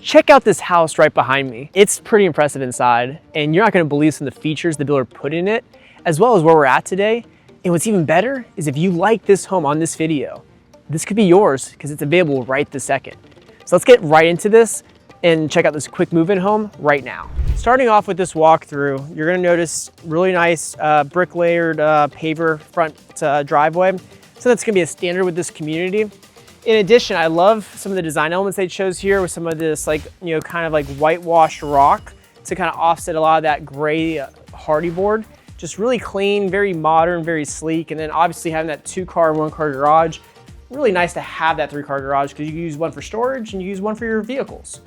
check out this house right behind me. It's pretty impressive inside, and you're not gonna believe some of the features the builder put in it, as well as where we're at today. And what's even better is if you like this home on this video, this could be yours because it's available right this second. So let's get right into this and check out this quick move-in home right now. Starting off with this walkthrough, you're gonna notice really nice brick layered paver front driveway. So that's gonna be a standard with this community. In addition, I love some of the design elements they chose here with some of this kind of like whitewashed rock to kind of offset a lot of that gray hardy board. Just really clean, very modern, very sleek. And then obviously having that 2-car, 1-car garage, really nice to have that 3-car garage because you can use one for storage and you use one for your vehicles.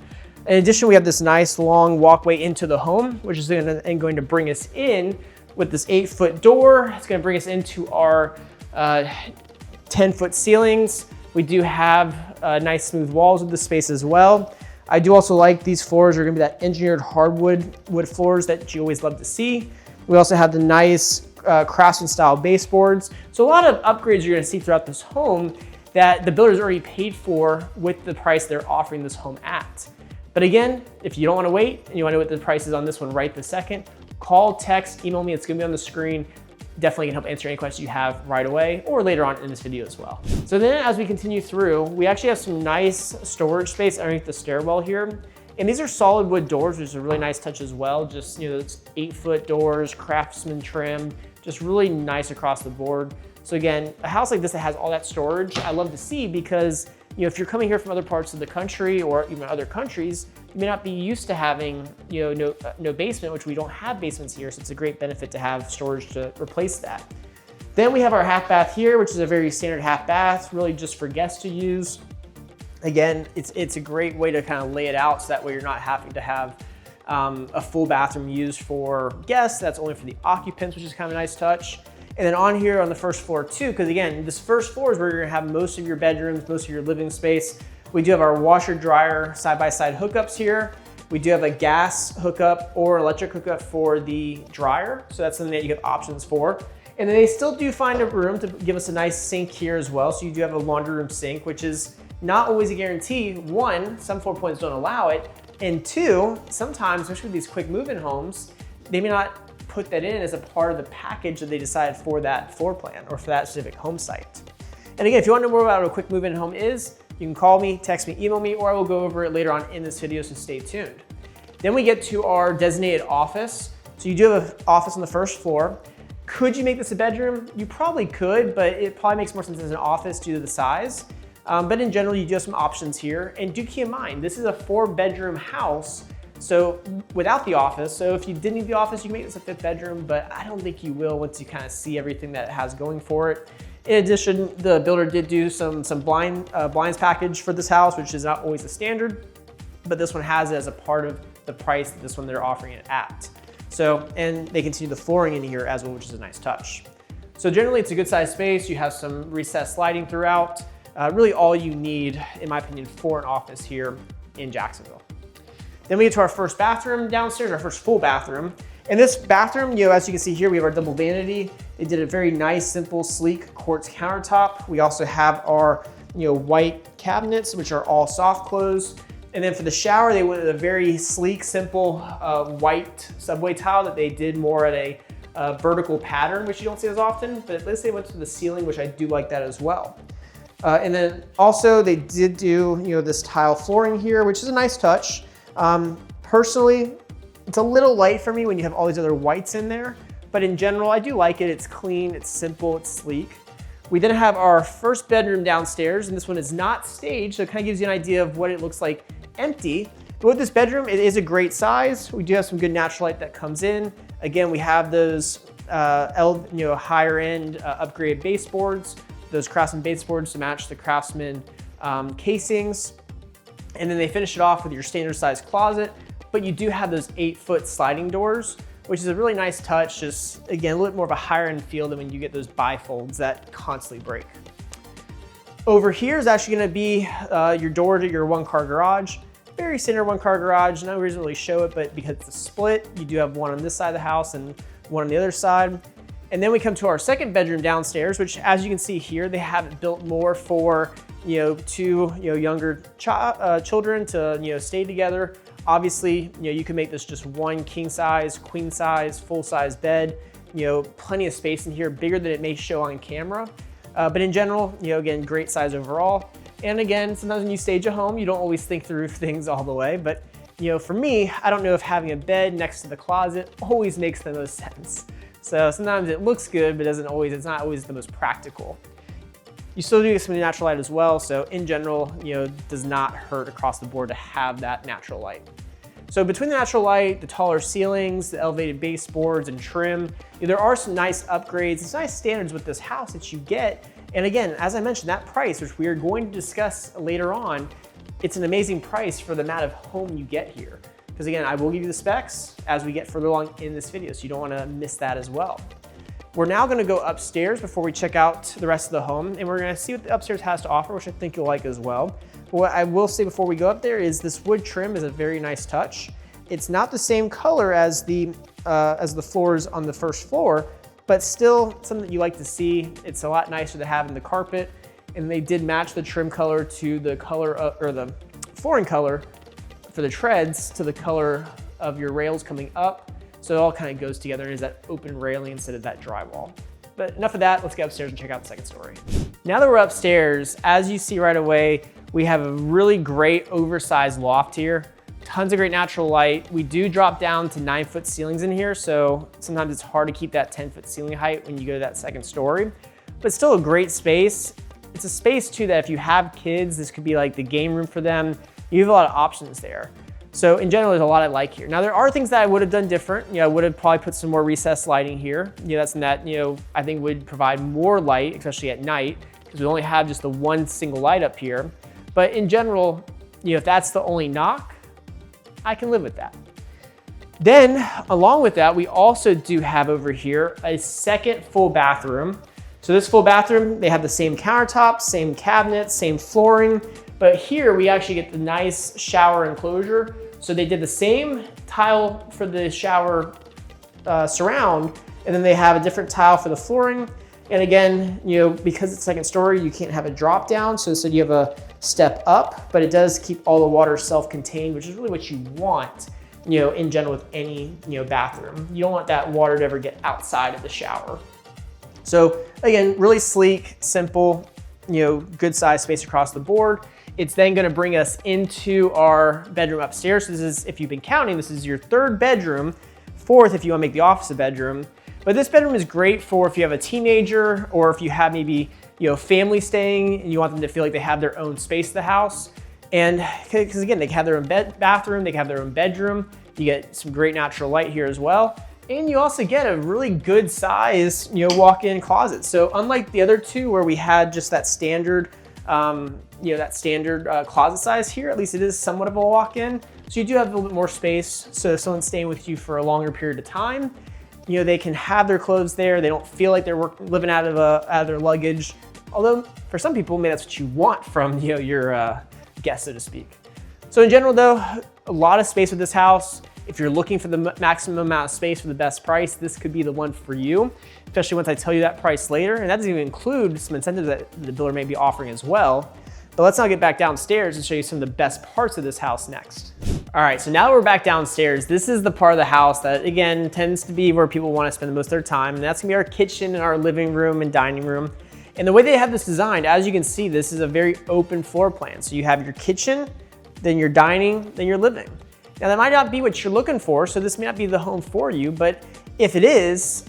In addition, we have this nice long walkway into the home, which is going to bring us in with this 8-foot door. It's gonna bring us into our 10-foot ceilings. We do have nice smooth walls with the space as well. I do also like these floors are gonna be that engineered hardwood wood floors that you always love to see. We also have the nice craftsman style baseboards. So a lot of upgrades you're gonna see throughout this home that the builder's already paid for with the price they're offering this home at. But again, if you don't wanna wait and you wanna know what the price is on this one right this second, call, text, email me, it's gonna be on the screen. Definitely can help answer any questions you have right away or later on in this video as well. So then as we continue through, we actually have some nice storage space underneath the stairwell here. And these are solid wood doors, which is a really nice touch as well. Just, those 8-foot doors, craftsman trim, just really nice across the board. So again, a house like this that has all that storage, I love to see because if you're coming here from other parts of the country or even other countries, you may not be used to having no basement, which we don't have basements here, so it's a great benefit to have storage to replace that. Then we have our half bath here, which is a very standard half bath, really just for guests to use. Again, it's a great way to kind of lay it out so that way you're not having to have a full bathroom used for guests. That's only for the occupants, which is kind of a nice touch. And then on here on the first floor too, because again, this first floor is where you're gonna have most of your bedrooms, most of your living space. We do have our washer dryer side-by-side hookups here. We do have a gas hookup or electric hookup for the dryer. So that's something that you have options for. And then they still do find a room to give us a nice sink here as well. So you do have a laundry room sink, which is not always a guarantee. One, some floor plans don't allow it. And two, sometimes, especially with these quick move-in homes, they may not put that in as a part of the package that they decided for that floor plan or for that specific home site. And again, if you want to know more about what a quick move-in home is, you can call me, text me, email me, or I will go over it later on in this video, so stay tuned. Then we get to our designated office. So you do have an office on the first floor. Could you make this a bedroom? You probably could, but it probably makes more sense as an office due to the size. But in general, you do have some options here. And do keep in mind, this is a 4-bedroom house, so without the office. So if you did need the office, you can make this a 5th bedroom, but I don't think you will once you kind of see everything that it has going for it. In addition, the builder did do some blinds package for this house, which is not always the standard, but this one has it as a part of the price that this one they're offering it at. So, and they continue the flooring in here as well, which is a nice touch. So generally it's a good sized space. You have some recessed lighting throughout. Really all you need, in my opinion, for an office here in Jacksonville. Then we get to our first bathroom downstairs, our first full bathroom. And this bathroom, as you can see here, we have our double vanity. They did a very nice, simple, sleek quartz countertop. We also have our, white cabinets, which are all soft close. And then for the shower, they went with a very sleek, simple white subway tile that they did more at a vertical pattern, which you don't see as often, but at least they went to the ceiling, which I do like that as well. And then also they did do, this tile flooring here, which is a nice touch. Personally, it's a little light for me when you have all these other whites in there, but in general, I do like it. It's clean, it's simple, it's sleek. We then have our first bedroom downstairs, and this one is not staged, so it kind of gives you an idea of what it looks like empty. But with this bedroom, it is a great size. We do have some good natural light that comes in. Again, we have those higher end upgraded baseboards, those Craftsman baseboards to match the Craftsman casings. And then they finish it off with your standard size closet, but you do have those 8-foot sliding doors, which is a really nice touch. Just again, a little bit more of a higher end feel than when you get those bifolds that constantly break. Over here is actually gonna be your door to your 1-car garage. Very standard 1-car garage, no reason to really show it, but because it's a split, you do have one on this side of the house and one on the other side. And then we come to our second bedroom downstairs, which as you can see here, they have it built more for two younger children to stay together. Obviously, you can make this just one king size, queen size, full size bed. Plenty of space in here, bigger than it may show on camera. But in general, again, great size overall. And again, sometimes when you stage a home, you don't always think through things all the way. But for me, I don't know if having a bed next to the closet always makes the most sense. So sometimes it looks good, but it's not always the most practical. You still do get some natural light as well. So in general, does not hurt across the board to have that natural light. So between the natural light, the taller ceilings, the elevated baseboards and trim, there are some nice upgrades, some nice standards with this house that you get. And again, as I mentioned, that price, which we are going to discuss later on, it's an amazing price for the amount of home you get here. Because again, I will give you the specs as we get further along in this video, so you don't want to miss that as well. We're now going to go upstairs before we check out the rest of the home, and we're going to see what the upstairs has to offer, which I think you'll like as well. But what I will say before we go up there is this wood trim is a very nice touch. It's not the same color as the floors on the first floor, but still something that you like to see. It's a lot nicer to have in the carpet, and they did match the trim color to the color or the flooring color for the treads to the color of your rails coming up. So it all kind of goes together and is that open railing instead of that drywall. But enough of that, let's get upstairs and check out the second story. Now that we're upstairs, as you see right away, we have a really great oversized loft here. Tons of great natural light. We do drop down to 9-foot ceilings in here, so sometimes it's hard to keep that 10-foot ceiling height when you go to that second story, but still a great space. It's a space too that if you have kids, this could be like the game room for them. You have a lot of options there. So in general, there's a lot I like here. Now there are things that I would have done different. I would have probably put some more recessed lighting here. That's something that, I think would provide more light, especially at night, because we only have just the one single light up here. But in general, if that's the only knock, I can live with that. Then along with that, we also do have over here a second full bathroom. So this full bathroom, they have the same countertops, same cabinets, same flooring, but here we actually get the nice shower enclosure. So they did the same tile for the shower surround, and then they have a different tile for the flooring. And again, because it's second story, you can't have a drop down. So you have a step up, but it does keep all the water self-contained, which is really what you want, in general with any, bathroom. You don't want that water to ever get outside of the shower. So again, really sleek, simple, good size space across the board. It's then gonna bring us into our bedroom upstairs. So this is, if you've been counting, this is your third bedroom, fourth if you wanna make the office a bedroom. But this bedroom is great for if you have a teenager or if you have maybe family staying and you want them to feel like they have their own space in the house. And because again, they can have their own bathroom, they can have their own bedroom. You get some great natural light here as well. And you also get a really good size, walk-in closet. So unlike the other two where we had just that standard, closet size here, at least it is somewhat of a walk-in. So you do have a little bit more space. So if someone's staying with you for a longer period of time, they can have their clothes there. They don't feel like they're living out of their luggage. Although for some people, maybe that's what you want from your guests, so to speak. So in general though, a lot of space with this house. If you're looking for the maximum amount of space for the best price, this could be the one for you, especially once I tell you that price later. And that doesn't even include some incentives that the builder may be offering as well. But let's now get back downstairs and show you some of the best parts of this house next. All right, so now that we're back downstairs, this is the part of the house that, again, tends to be where people want to spend the most of their time. And that's gonna be our kitchen and our living room and dining room. And the way they have this designed, as you can see, this is a very open floor plan. So you have your kitchen, then your dining, then your living. Now that might not be what you're looking for, so this may not be the home for you, but if it is,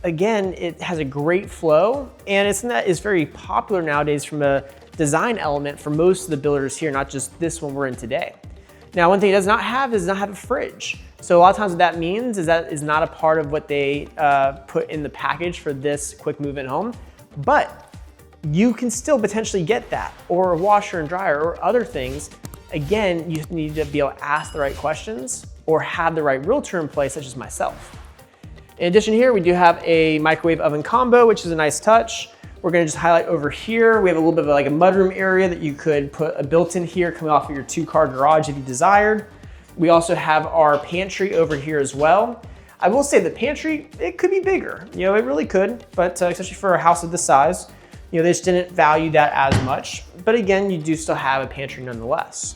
again, it has a great flow, and it's very popular nowadays from a design element for most of the builders here, not just this one we're in today. Now, one thing it does not have a fridge. So a lot of times what that means is that is not a part of what they put in the package for this quick move-in home, but you can still potentially get that, or a washer and dryer, or other things. Again, you need to be able to ask the right questions or have the right realtor in place, such as myself. In addition here, we do have a microwave oven combo, which is a nice touch. We're gonna just highlight over here. We have a little bit of like a mudroom area that you could put a built-in here coming off of your 2-car garage if you desired. We also have our pantry over here as well. I will say the pantry, it could be bigger. It really could, but especially for a house of this size. They just didn't value that as much. But again, you do still have a pantry nonetheless.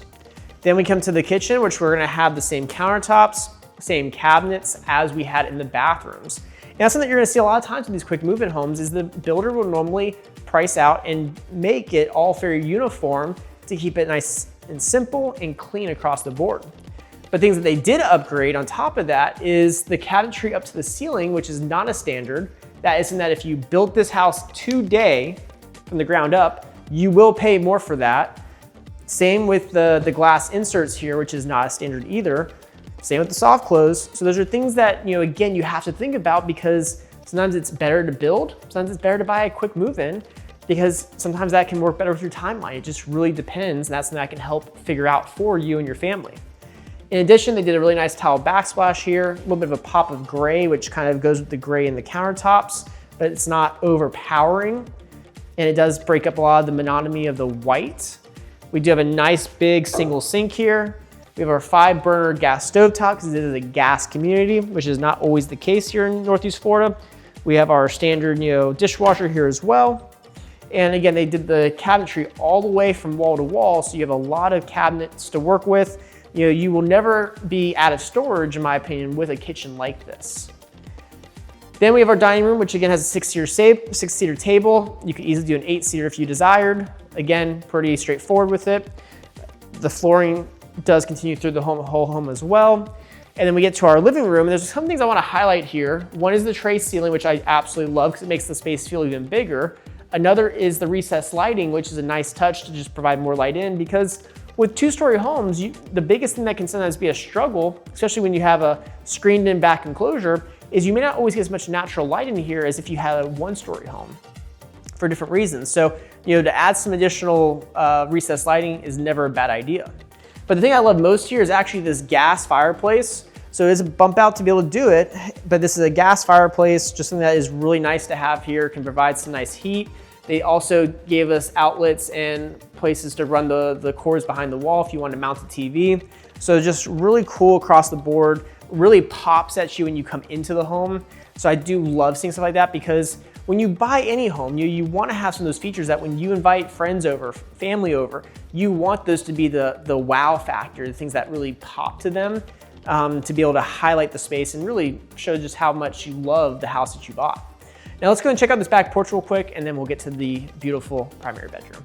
Then we come to the kitchen, which we're gonna have the same countertops, same cabinets as we had in the bathrooms. And that's something that you're gonna see a lot of times in these quick move-in homes is the builder will normally price out and make it all very uniform to keep it nice and simple and clean across the board. But things that they did upgrade on top of that is the cabinetry up to the ceiling, which is not a standard. That is something that if you built this house today from the ground up, you will pay more for that. Same with the glass inserts here, which is not a standard either. Same with the soft close. So those are things that, again, you have to think about because sometimes it's better to build, sometimes it's better to buy a quick move-in because sometimes that can work better with your timeline. It just really depends, and that's something I can help figure out for you and your family. In addition, they did a really nice tile backsplash here, a little bit of a pop of gray, which kind of goes with the gray in the countertops, but it's not overpowering. And it does break up a lot of the monotony of the white. We do have a nice big single sink here. We have our 5-burner gas stovetop because this is a gas community, which is not always the case here in Northeast Florida. We have our standard, dishwasher here as well. And again, they did the cabinetry all the way from wall to wall, so you have a lot of cabinets to work with. You will never be out of storage, in my opinion, with a kitchen like this. Then we have our dining room, which again has a 6-seater table. You could easily do an 8-seater if you desired. Again, pretty straightforward with it. The flooring does continue through the whole home as well. And then we get to our living room, and there's some things I want to highlight here. One is the tray ceiling, which I absolutely love because it makes the space feel even bigger. Another is the recessed lighting, which is a nice touch to just provide more light in because with 2-story homes, the biggest thing that can sometimes be a struggle, especially when you have a screened-in back enclosure, is you may not always get as much natural light in here as if you had a 1-story home for different reasons. So, to add some additional recessed lighting is never a bad idea. But the thing I love most here is actually this gas fireplace. So it is a bump out to be able to do it, but this is a gas fireplace, just something that is really nice to have here, can provide some nice heat. They also gave us outlets and places to run the cords behind the wall if you want to mount a TV. So just really cool across the board, really pops at you when you come into the home. So I do love seeing stuff like that because when you buy any home, you want to have some of those features that when you invite friends over, family over, you want those to be the wow factor, the things that really pop to them, to be able to highlight the space and really show just how much you love the house that you bought. Now let's go and check out this back porch real quick and then we'll get to the beautiful primary bedroom.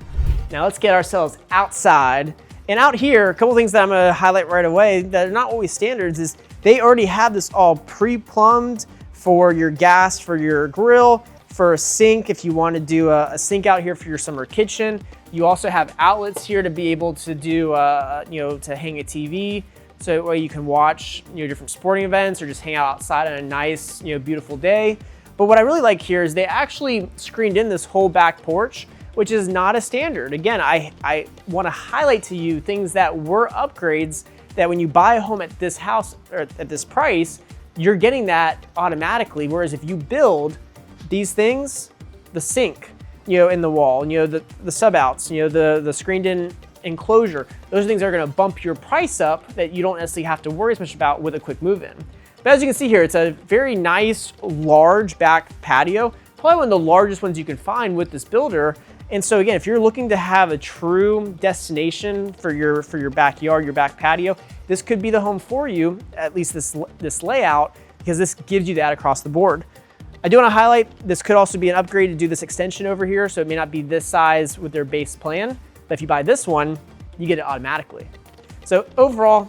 Now let's get ourselves outside. And out here, a couple things that I'm gonna highlight right away that are not always standards is they already have this all pre-plumbed for your gas, for your grill, for a sink if you want to do a sink out here for your summer kitchen. You also have outlets here to be able to do, to hang a TV. So that way you can watch different sporting events or just hang out outside on a nice, beautiful day. But what I really like here is they actually screened in this whole back porch, which is not a standard. Again, I want to highlight to you things that were upgrades that when you buy a home at this house or at this price, you're getting that automatically. Whereas if you build these things, the sink, in the wall, the sub outs, the screened in enclosure, those things are going to bump your price up that you don't necessarily have to worry as much about with a quick move-in. But as you can see here, it's a very nice, large back patio, probably one of the largest ones you can find with this builder. And so again, if you're looking to have a true destination for your backyard, your back patio, this could be the home for you, at least this layout, because this gives you that across the board. I do want to highlight, this could also be an upgrade to do this extension over here, so it may not be this size with their base plan, but if you buy this one, you get it automatically. So overall,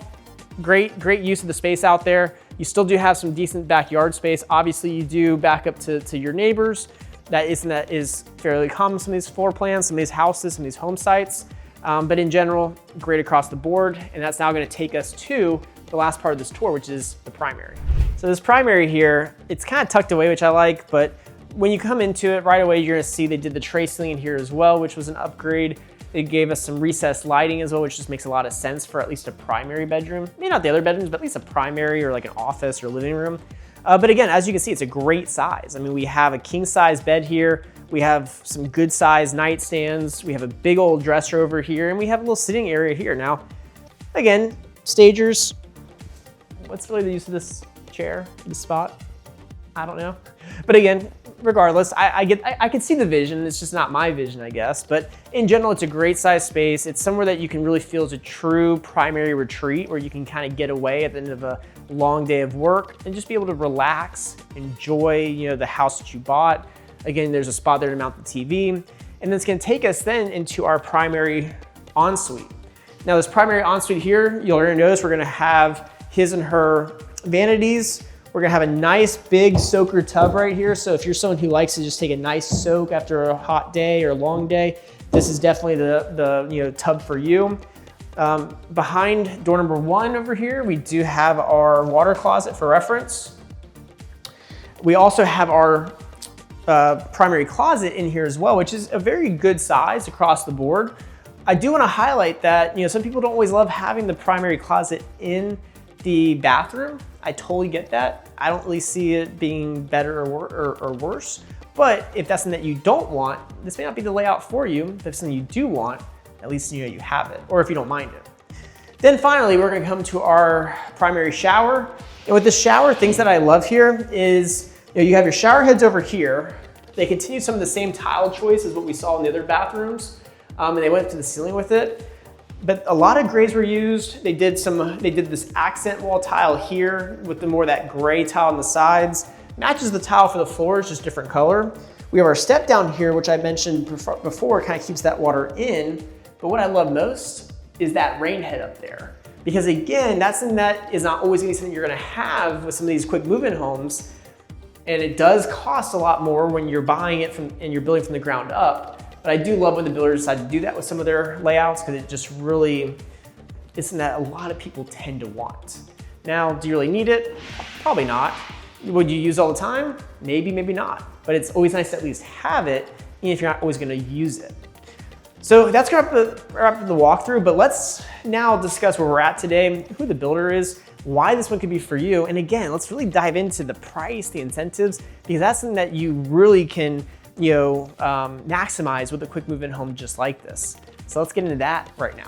great use of the space out there. You still do have some decent backyard space. Obviously, you do back up to your neighbors. That is fairly common, some of these floor plans, some of these houses, some of these home sites. But in general, great across the board. And that's now gonna take us to the last part of this tour, which is the primary. So this primary here, it's kind of tucked away, which I like, but when you come into it right away, you're gonna see they did the tray ceiling in here as well, which was an upgrade. They gave us some recessed lighting as well, which just makes a lot of sense for at least a primary bedroom. Maybe not the other bedrooms, but at least a primary or like an office or living room. But again, as you can see, it's a great size. I mean, we have a king size bed here. We have some good size nightstands. We have a big old dresser over here, and we have a little sitting area here. Now, again, stagers. What's really the use of this chair, this spot? I don't know. But again, regardless, I can see the vision. It's just not my vision, I guess. But in general, it's a great size space. It's somewhere that you can really feel is a true primary retreat where you can kind of get away at the end of a long day of work and just be able to relax, enjoy, you know, the house that you bought. Again, there's a spot there to mount the TV. And then it's gonna take us then into our primary ensuite. Now this primary ensuite here, you'll already notice we're gonna have his and her vanities. We're gonna have a nice big soaker tub right here. So if you're someone who likes to just take a nice soak after a hot day or a long day, this is definitely the tub for you. Behind door number 1 over here, we do have our water closet for reference. We also have our primary closet in here as well, which is a very good size across the board. I do want to highlight that, you know, some people don't always love having the primary closet in the bathroom. I totally get that. I don't really see it being better or worse, but if that's something that you don't want, this may not be the layout for you. If it's something you do want, at least you know you have it, or if you don't mind it. Then finally, we're gonna come to our primary shower. And with the shower, things that I love here is, you know, you have your shower heads over here. They continue some of the same tile choice as what we saw in the other bathrooms, and they went to the ceiling with it. But a lot of grays were used. They did this accent wall tile here with the more that gray tile on the sides. Matches the tile for the floors, just different color. We have our step down here, which I mentioned before, kind of keeps that water in. But what I love most is that rain head up there. Because again, that's something that is not always gonna be something you're gonna have with some of these quick move-in homes. And it does cost a lot more when you're buying it and you're building from the ground up. But I do love when the builders decide to do that with some of their layouts because it just really is something that a lot of people tend to want. Now, do you really need it? Probably not. Would you use it all the time? Maybe, maybe not. But it's always nice to at least have it, even if you're not always gonna use it. So that's gonna wrap up the walkthrough, but let's now discuss where we're at today, who the builder is, why this one could be for you. And again, let's really dive into the price, the incentives, because that's something that you really can, you know, maximize with a quick move-in home just like this. So let's get into that right now.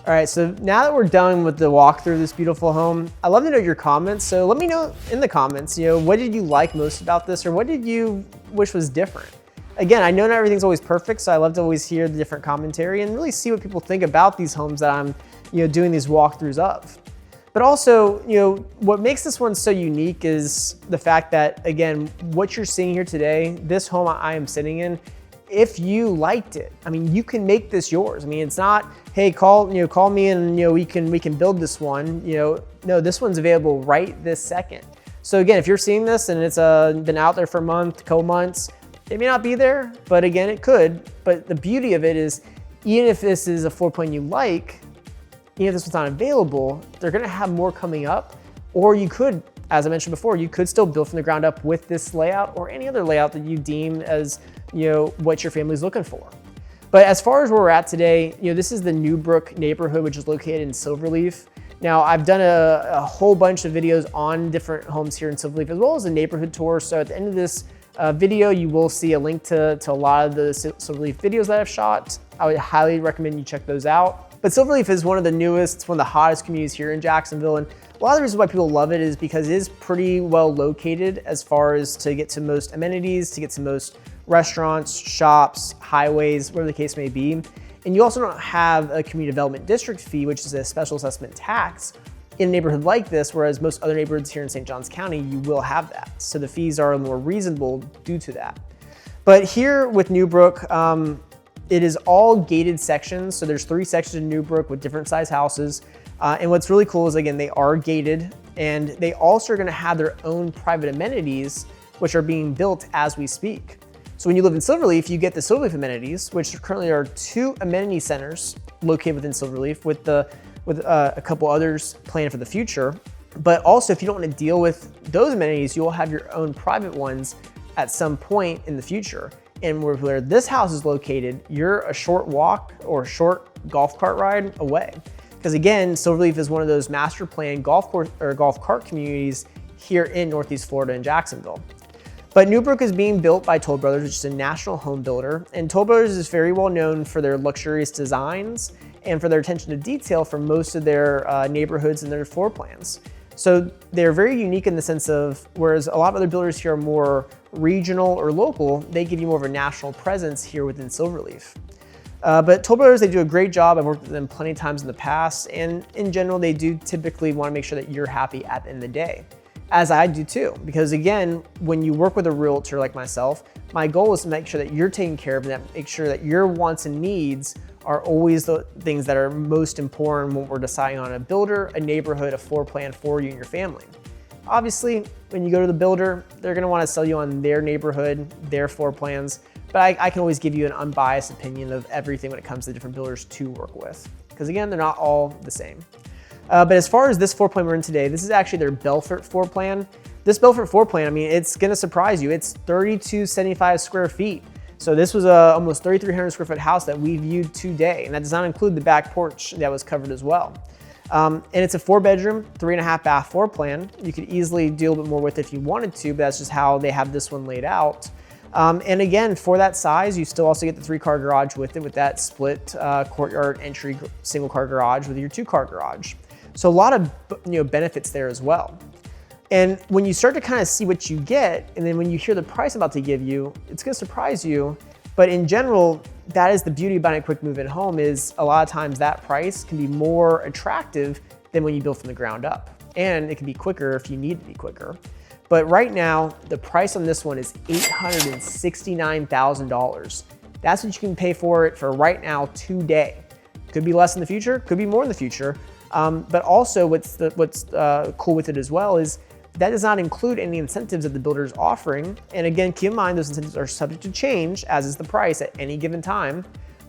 All right, so now that we're done with the walkthrough of this beautiful home, I'd love to know your comments. So let me know in the comments, you know, what did you like most about this, or what did you wish was different? Again, I know not everything's always perfect, so I love to always hear the different commentary and really see what people think about these homes that I'm, you know, doing these walkthroughs of. But also, you know, what makes this one so unique is the fact that, again, what you're seeing here today, this home I am sitting in, if you liked it, I mean, you can make this yours. I mean, it's not, hey, call me and, you know, we can build this one. You know, no, this one's available right this second. So again, if you're seeing this and it's been out there for a month, couple months, it may not be there, but again, it could. But the beauty of it is, even if this is a floor plan you like, even if this one's not available, they're gonna have more coming up. Or you could, as I mentioned before, you could still build from the ground up with this layout or any other layout that you deem as, you know, what your family's looking for. But as far as where we're at today, you know, this is the Newbrook neighborhood, which is located in Silverleaf. Now, I've done a whole bunch of videos on different homes here in Silverleaf, as well as a neighborhood tour. So at the end of this video, you will see a link to a lot of the Silverleaf videos that I've shot. I would highly recommend you check those out. But Silverleaf is one of the newest, it's one of the hottest communities here in Jacksonville. And a lot of the reasons why people love it is because it is pretty well located as far as to get to most amenities, to get to most restaurants, shops, highways, whatever the case may be. And you also don't have a community development district fee, which is a special assessment tax in a neighborhood like this, whereas most other neighborhoods here in St. Johns County, you will have that. So the fees are more reasonable due to that. But here with Newbrook, it is all gated sections. So there's 3 sections in Newbrook with different size houses. And what's really cool is, again, they are gated, and they also are gonna have their own private amenities, which are being built as we speak. So when you live in Silverleaf, you get the Silverleaf amenities, which currently are 2 amenity centers located within Silverleaf with a couple others planned for the future. But also, if you don't want to deal with those amenities, you will have your own private ones at some point in the future. And where this house is located, you're a short walk or a short golf cart ride away. Because again, Silverleaf is one of those master plan golf course or golf cart communities here in Northeast Florida and Jacksonville. But Newbrook is being built by Toll Brothers, which is a national home builder. And Toll Brothers is very well known for their luxurious designs and for their attention to detail for most of their neighborhoods and their floor plans. So they're very unique in the sense of, whereas a lot of other builders here are more regional or local, they give you more of a national presence here within Silverleaf. But Toll Brothers, they do a great job. I've worked with them plenty of times in the past, and in general, they do typically want to make sure that you're happy at the end of the day, as I do too. Because again, when you work with a realtor like myself, my goal is to make sure that you're taken care of and that make sure that your wants and needs are always the things that are most important when we're deciding on a builder, a neighborhood, a floor plan for you and your family. Obviously, when you go to the builder, they're gonna wanna sell you on their neighborhood, their floor plans, but I can always give you an unbiased opinion of everything when it comes to different builders to work with. Because again, they're not all the same. But as far as this floor plan we're in today, this is actually their Belfort floor plan. This Belfort floor plan, I mean, it's gonna surprise you. It's 3275 square feet. So this was a almost 3,300 square foot house that we viewed today, and that does not include the back porch that was covered as well. And it's a 4-bedroom, 3.5 bath floor plan. You could easily do a little bit more with it if you wanted to, but that's just how they have this one laid out. And again, for that size, you still also get the 3-car garage with it, with that split courtyard entry single car garage with your 2-car garage. So a lot of benefits there as well. And when you start to kind of see what you get, and then when you hear the price I'm about to give you, it's gonna surprise you. But in general, that is the beauty of buying a quick move-in home, is a lot of times that price can be more attractive than when you build from the ground up. And it can be quicker if you need to be quicker. But right now, the price on this one is $869,000. That's what you can pay for it for right now today. Could be less in the future, could be more in the future. But also what's cool with it as well is that does not include any incentives that the builder is offering. And again, keep in mind, those incentives are subject to change, as is the price at any given time.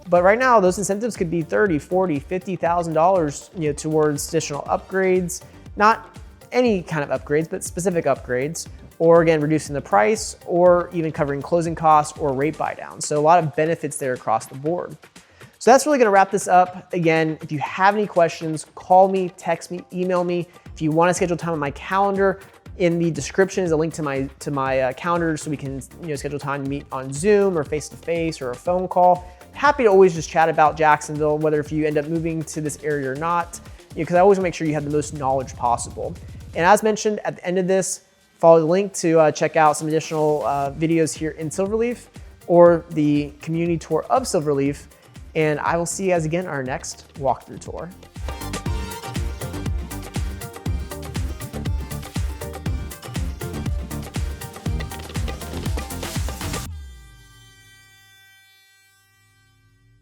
But right now, those incentives could be $30,000, $40,000, $50,000, towards additional upgrades, not any kind of upgrades, but specific upgrades, or again, reducing the price, or even covering closing costs or rate buy downs. So a lot of benefits there across the board. So that's really gonna wrap this up. Again, if you have any questions, call me, text me, email me. If you wanna schedule time on my calendar, in the description is a link to my calendar, so we can schedule time to meet on Zoom or face-to-face or a phone call. Happy to always just chat about Jacksonville, whether if you end up moving to this area or not, because I always wanna make sure you have the most knowledge possible. And as mentioned, at the end of this, follow the link to check out some additional videos here in Silverleaf or the community tour of Silverleaf. And I will see you guys again on our next walkthrough tour.